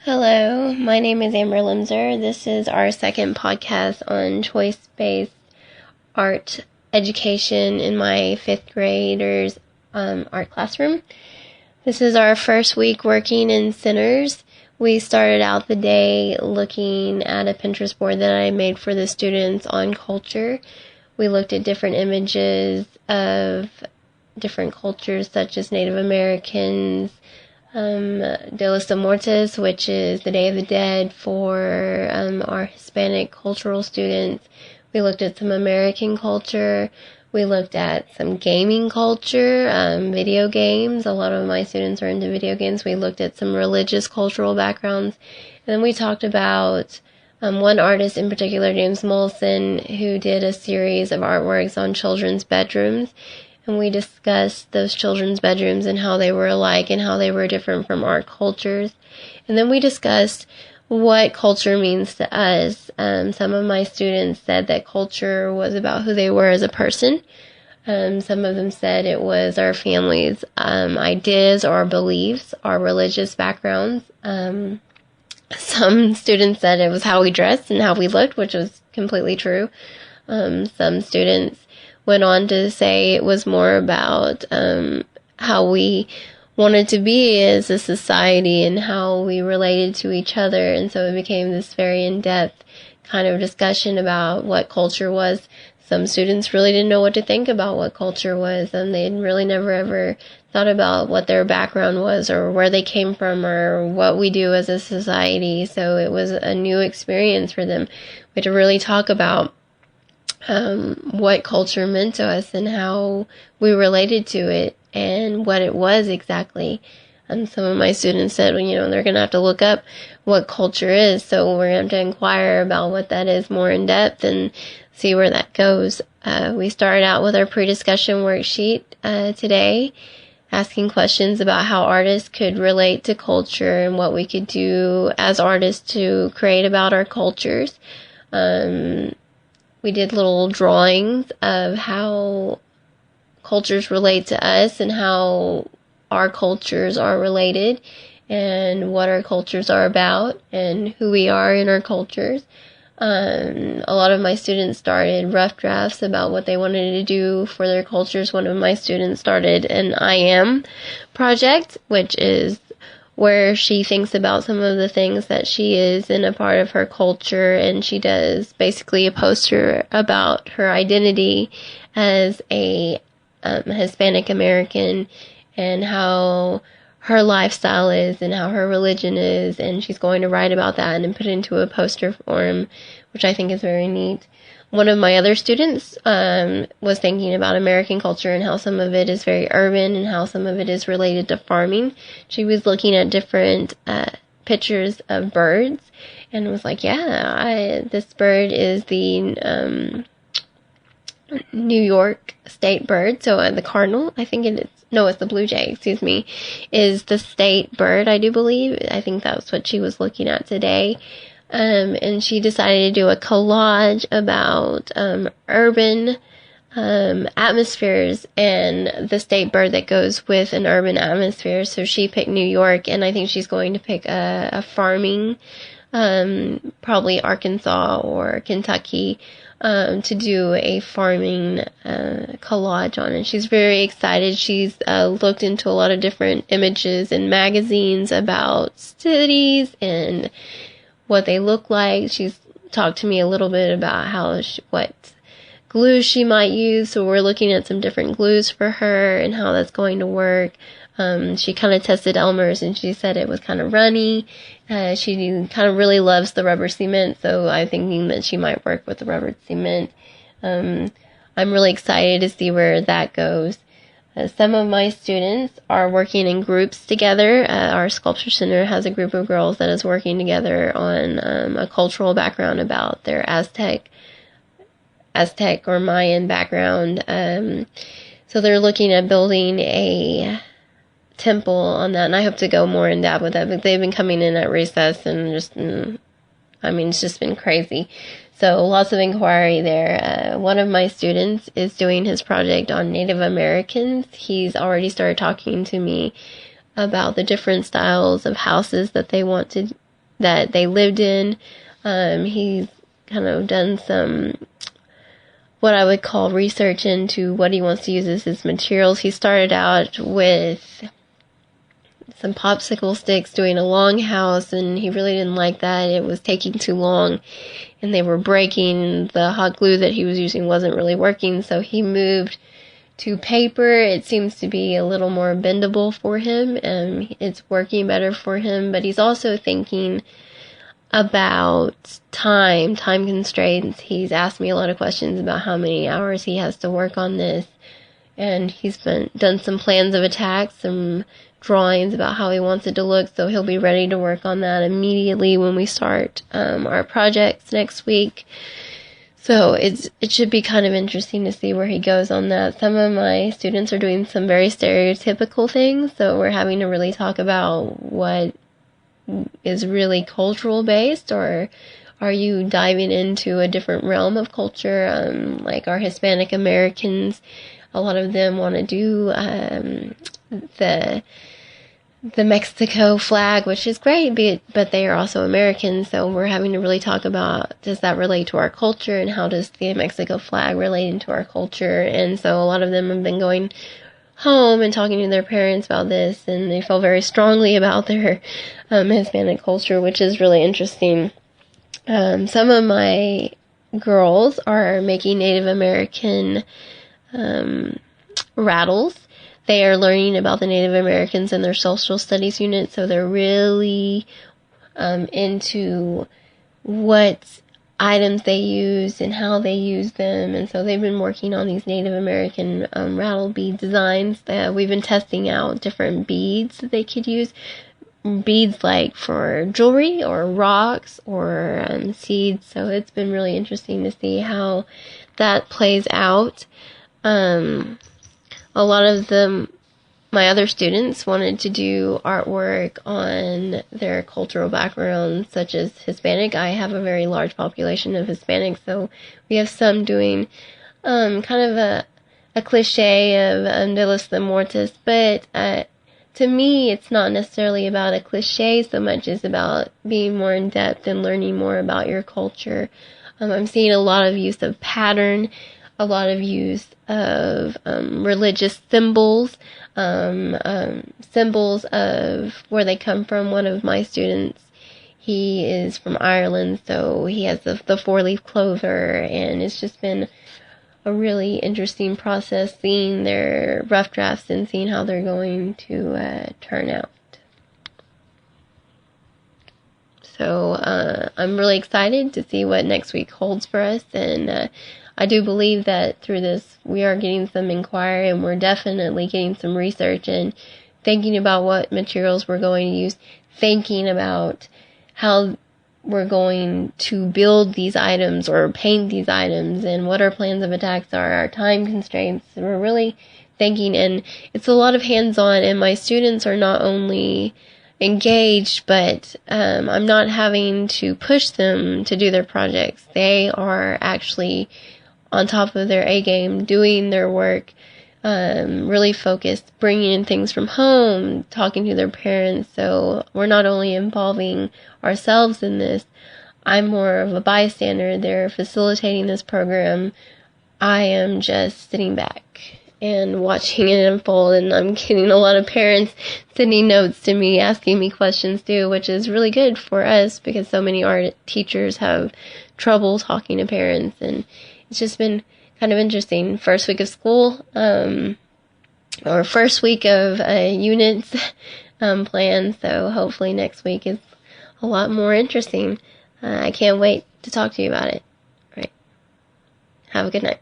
Hello, my name is Amber Limser. This is our second podcast on choice-based art education in my fifth graders art classroom. This is our first week working in centers. We started out the day looking at a Pinterest board that I made for the students on culture. We looked at different images of different cultures such as Native Americans, De los Muertos, which is the Day of the Dead for our Hispanic cultural students. We looked at some American culture. We looked at some gaming culture, video games. A lot of my students are into video games. We looked at some religious cultural backgrounds. And then we talked about one artist in particular, James Mollison, who did a series of artworks on children's bedrooms. And we discussed those children's bedrooms and how they were alike and how they were different from our cultures. And then we discussed what culture means to us. Some of my students said that culture was about who they were as a person. Some of them said it was our family's ideas or beliefs, our religious backgrounds. Some students said it was how we dressed and how we looked, which was completely true. Some students went on to say it was more about how we wanted to be as a society and how we related to each other. And so it became this very in-depth kind of discussion about what culture was. Some students really didn't know what to think about what culture was, and they'd really never ever thought about what their background was or where they came from or what we do as a society. So it was a new experience for them. We had to really talk about what culture meant to us and how we related to it and what it was exactly. Some of my students said, they're going to have to look up what culture is, so we're going to have to inquire about what that is more in depth and see where that goes. We started out with our pre-discussion worksheet today, asking questions about how artists could relate to culture and what we could do as artists to create about our cultures. We did little drawings of how cultures relate to us and how our cultures are related and what our cultures are about and who we are in our cultures. A lot of my students started rough drafts about what they wanted to do for their cultures. One of my students started an I Am project, which is where she thinks about some of the things that she is in a part of her culture, and she does basically a poster about her identity as a Hispanic American and how her lifestyle is and how her religion is, and she's going to write about that and put it into a poster form, which I think is very neat. One of my other students was thinking about American culture and how some of it is very urban and how some of it is related to farming. She was looking at different pictures of birds and was like, this bird is the New York state bird. So the cardinal, I think it's the blue jay, is the state bird, I do believe. I think that's what she was looking at today. And she decided to do a collage about urban atmospheres and the state bird that goes with an urban atmosphere. So she picked New York, and I think she's going to pick a farming, probably Arkansas or Kentucky, to do a farming collage on it. She's very excited. She's looked into a lot of different images and magazines about cities and what they look like. She's talked to me a little bit about what glue she might use. So we're looking at some different glues for her and how that's going to work. She kind of tested Elmer's and she said it was kind of runny. She kind of really loves the rubber cement, so I'm thinking that she might work with the rubber cement. I'm really excited to see where that goes. Some of my students are working in groups together. Our sculpture center has a group of girls that is working together on a cultural background about their Aztec or Mayan background. So they're looking at building a temple on that, and I hope to go more in depth with that, but they've been coming in at recess and it's just been crazy. So lots of inquiry there. One of my students is doing his project on Native Americans. He's already started talking to me about the different styles of houses that they want to that they lived in. He's kind of done some what I would call research into what he wants to use as his materials. He started out with some popsicle sticks doing a longhouse, and he really didn't like that. It was taking too long, and they were breaking. The hot glue that he was using wasn't really working, so he moved to paper. It seems to be a little more bendable for him, and it's working better for him, but he's also thinking about time constraints. He's asked me a lot of questions about how many hours he has to work on this, and he's done some plans of attack, some drawings about how he wants it to look, so he'll be ready to work on that immediately when we start our projects next week. So it should be kind of interesting to see where he goes on that. Some of my students are doing some very stereotypical things, so we're having to really talk about what is really cultural based, or are you diving into a different realm of culture? Like our Hispanic Americans, a lot of them want to do the Mexico flag, which is great, but they are also Americans, so we're having to really talk about, does that relate to our culture, and how does the Mexico flag relate into our culture? And so a lot of them have been going home and talking to their parents about this, and they feel very strongly about their Hispanic culture, which is really interesting. Some of my girls are making Native American rattles. They are learning about the Native Americans in their social studies unit, so they're really into what items they use and how they use them, and so they've been working on these Native American rattle bead designs. We've been testing out different beads that they could use, beads like for jewelry or rocks or seeds, so it's been really interesting to see how that plays out. A lot of my other students wanted to do artwork on their cultural backgrounds, such as Hispanic. I have a very large population of Hispanics, so we have some doing kind of a cliche of De los Muertos, but to me, it's not necessarily about a cliche so much as about being more in depth and learning more about your culture. I'm seeing a lot of use of pattern, a lot of use of religious symbols, symbols of where they come from. One of my students, he is from Ireland, so he has the four-leaf clover, and it's just been a really interesting process seeing their rough drafts and seeing how they're going to turn out. So I'm really excited to see what next week holds for us, and I do believe that through this we are getting some inquiry, and we're definitely getting some research and thinking about what materials we're going to use, thinking about how we're going to build these items or paint these items, and what our plans of attacks are, our time constraints. We're really thinking, and it's a lot of hands-on, and my students are not only engaged, but I'm not having to push them to do their projects. They are actually on top of their A game, doing their work, really focused, bringing in things from home, talking to their parents. So we're not only involving ourselves in this, I'm more of a bystander. They're facilitating this program. I am just sitting back and watching it unfold, and I'm getting a lot of parents sending notes to me, asking me questions too, which is really good for us because so many art teachers have trouble talking to parents, and it's just been kind of interesting. First week of school, or first week of units planned, so hopefully next week is a lot more interesting. I can't wait to talk to you about it. All right. Have a good night.